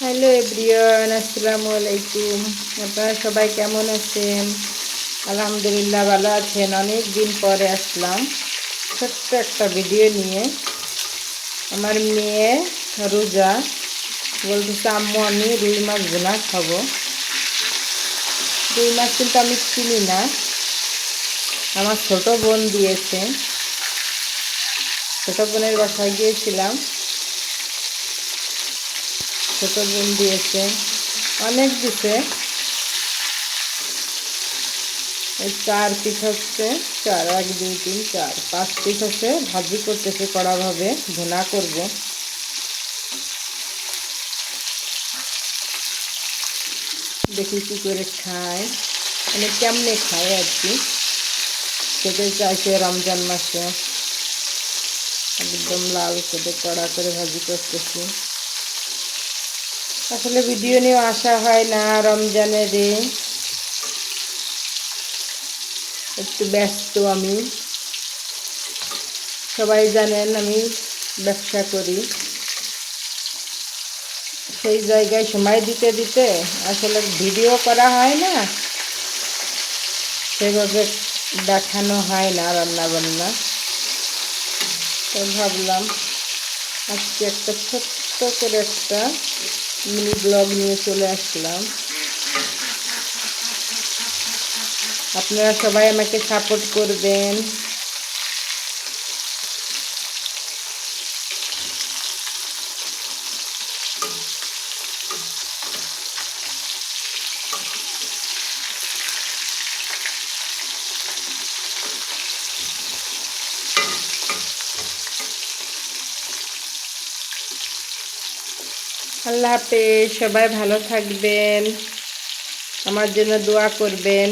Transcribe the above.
Hello everyone, আসসালামু আলাইকুম। আপনারা সবাই কেমন আছেন? আলহামদুলিল্লাহ ভালো আছেন। অনেক দিন পরে আসলাম ছোট্ট একটা ভিডিও নিয়ে। আমার মেয়ে রোজা, বলতেছে আম্মু আমি রুই মাছ ভুনা খাবো। রুই মাছ কিন্তু আমি চিনি না, আমার ছোট বোন দিয়েছে। ছোট বোনের বাসায় গিয়েছিলাম, ছোট বোন দিয়েছে, অনেক দিছে। এই 4 পিস হচ্ছে, 4 1 2 3 4 5 পিস হচ্ছে। ভাজি করতেছে কড়াভাবে, ভুনা করব। দেখি কি করে খায়, মানে কেমনে খায় আর কি। খেতে চাইছে রমজান মাসে, একদম লাল করে কড়া করে ভাজি করতেছি। আসলে ভিডিও নিয়ে আসা হয় না রমজানেরই, একটু ব্যস্ত আমি। সবাই জানেন আমি ব্যবসা করি, সেই জায়গায় সময় দিতে দিতে আসলে ভিডিও করা হয় না, সেভাবে দেখানো হয় না রান্না বান্না। তো ভাবলাম আজকে একটা ছোট্ট করে একটা মিনি ব্লগ নিয়ে চলে আসলাম। আপনারা সবাই আমাকে সাপোর্ট করবেন। আল্লাহ হাফেজ, সবাই ভালো থাকবেন, আমার জন্য দোয়া করবেন।